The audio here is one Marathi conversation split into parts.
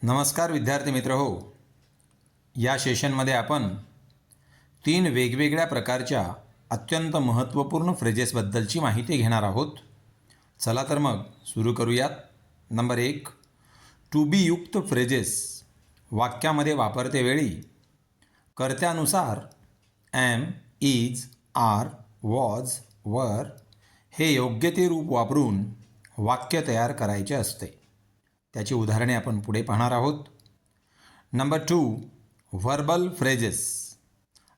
नमस्कार विद्यार्थी मित्र हो. या सेशनमध्ये आपण 3 वेगवेगळ्या प्रकारच्या अत्यंत महत्त्वपूर्ण फ्रेजेसबद्दलची माहिती घेणार आहोत. चला तर मग सुरू करूयात. नंबर 1, टू बी युक्त फ्रेजेस. वाक्यामध्ये वापरते वेळी कर्त्यानुसार एम, इज, आर, वॉज, वर हे योग्य ते रूप वापरून वाक्य तयार करायचे असते. त्याची उदाहरणे आपण पुढे पाहणार आहोत. Number 2, verbal phrases.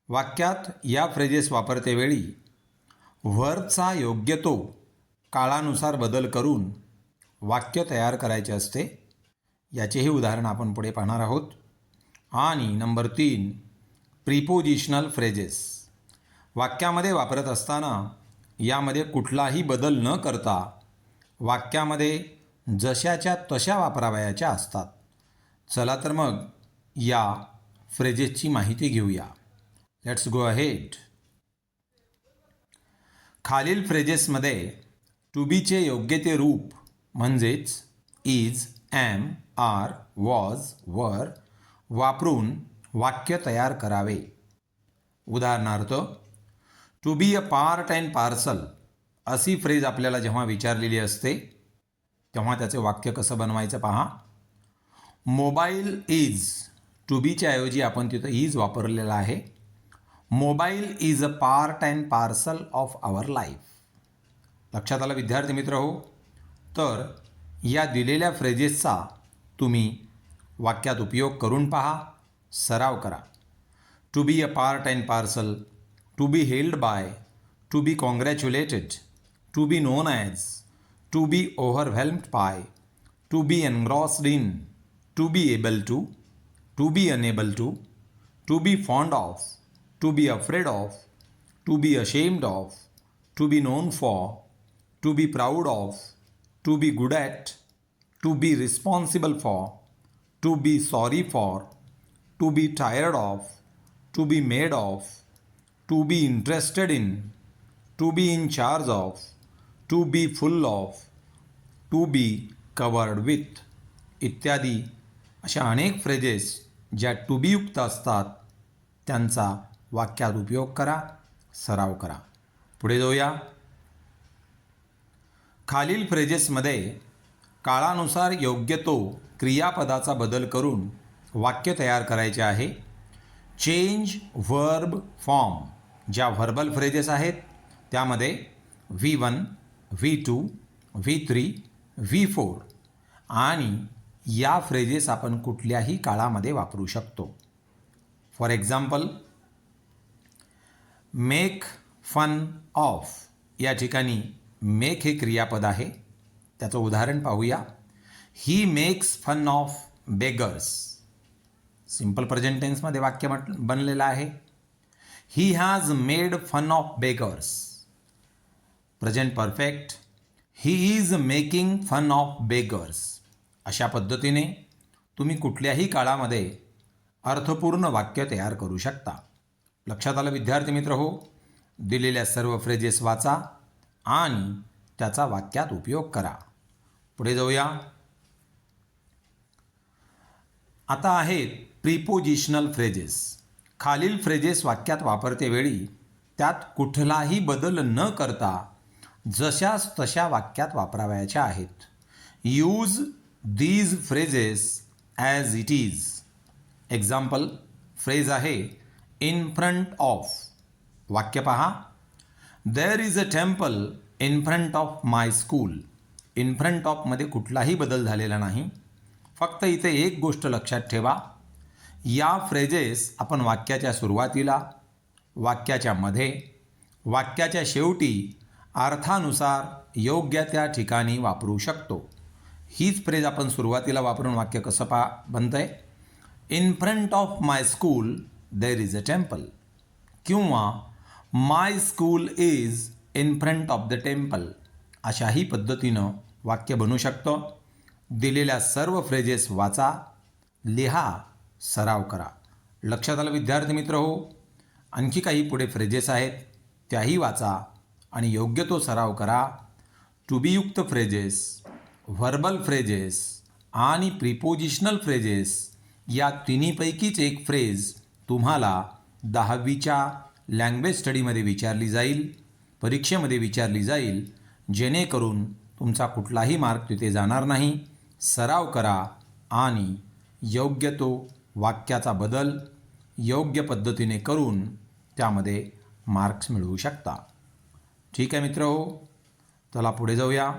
वाक्यात या फ्रेजेस वापरते वेळी व्हर्बचा योग्य तो काळानुसार बदल करून वाक्य तयार करायचे असते. याचेही उदाहरण आपण पुढे पाहणार आहोत. आणि नंबर 3, प्रिपोजिशनल फ्रेजेस. वाक्यामध्ये वापरत असताना यामध्ये कुठलाही बदल न करता वाक्यामध्ये जशाच्या तशा वापरावयाच्या असतात. चला तर मग या फ्रेजेसची माहिती घेऊया. Let's go ahead. खालील फ्रेजेसमध्ये टू बीचे योग्य ते रूप म्हणजेच इज, एम, आर, वॉज, वर वापरून वाक्य तयार करावे. उदाहरणार्थ, to be a part and parcel अशी फ्रेज आपल्याला जेव्हा विचारलेली असते तेव्हा त्याचे वाक्य कसं बनवायचं पहा. मोबाईल इज, टू बीच्या ऐवजी आपण तिथं इज वापरलेला आहे. Mobile is a part and parcel of our life. लक्षात आलं विद्यार्थी मित्र हो. तर या दिलेल्या फ्रेजेसचा तुम्ही वाक्यात उपयोग करून पहा, सराव करा. To be a part and parcel, to be held by, to be congratulated, to be known as, to be overwhelmed by, to be engrossed in, to be able to be unable to be fond of, to be afraid of, to be ashamed of, to be known for, to be proud of, to be good at, to be responsible for, to be sorry for, to be tired of, to be made of, to be interested in, to be in charge of, to be full of, to be covered with इत्यादी अशा अनेक फ्रेजेस ज्या टू बी युक्त असतात त्यांचा वाक्यात उपयोग करा, सराव करा. पुढे जाऊया. खालील फ्रेजेसमध्ये काळानुसार योग्य तो क्रियापदाचा बदल करून वाक्य तयार करायचे आहे. Change verb form. ज्या व्हर्बल फ्रेजेस आहेत त्यामध्ये V1, V2, V3, V4 आणि या फ्रेजेस आपण कुठल्याही काळामध्ये वापरू शकतो. For example, make fun of या ठिकाणी मेक हे क्रियापद आहे. त्याचं उदाहरण पाहूया. He makes fun of beggars. Simple present टेन्समध्ये वाक्य बनलेलं आहे. He has made fun of beggars. Present perfect, he is making fun of beggars. अशा पद्धतीने तुम्ही कुठल्याही काळामध्ये अर्थपूर्ण वाक्य तयार करू शकता. लक्षात आलं विद्यार्थी मित्र हो. दिलेल्या सर्व फ्रेजेस वाचा आणि त्याचा वाक्यात उपयोग करा. पुढे जाऊया. आता आहेत प्रिपोजिशनल फ्रेजेस. खालील फ्रेजेस वाक्यात वापरते वेळी त्यात कुठलाही बदल न करता जशास तशा वाक्यात वापरावयाच्या आहेत. Use these phrases as it is. Example phrase आहे इन फ्रंट ऑफ. वाक्य पहा. There is a temple in front of my school. In front ऑफमध्ये कुठलाही बदल झालेला नाही. फक्त इथे एक गोष्ट लक्षात ठेवा. या फ्रेजेस आपण वाक्याच्या सुरुवातीला, वाक्याच्या मध्ये, वाक्याच्या शेवटी अर्थानुसार योग्य त्या ठिकाणी वापरू शकतो. हीच फ्रेज आपण सुरुवातीला वापरून वाक्य कसं बनतं आहे. In front of my school there is a temple किंवा my school is in front of the temple. अशाही पद्धतीनं वाक्य बनू शकतं. दिलेल्या सर्व फ्रेजेस वाचा, लिहा, सराव करा. लक्षात आलं विद्यार्थी मित्र हो. आणखी काही पुढे फ्रेजेस आहेत त्याही वाचा आणि योग्य तो सराव करा. टू बी युक्त फ्रेजेस, व्हर्बल फ्रेजेस आणि प्रिपोजिशनल फ्रेजेस या तिन्हीपैकीच एक फ्रेज तुम्हाला 10वीच्या लँग्वेज स्टडीमध्ये विचारली जाईल, परीक्षेमध्ये विचारली जाईल, जेणेकरून तुमचा कुठलाही मार्क तिथे जाणार नाही. सराव करा आणि योग्य तो वाक्याचा बदल योग्य पद्धतीने करून त्यामध्ये मार्क्स मिळवू शकता. ठीक आहे मित्रहो, चला पुढे जाऊया.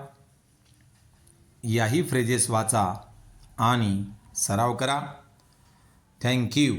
याही फ्रेजेस वाचा आणि सराव करा. Thank you.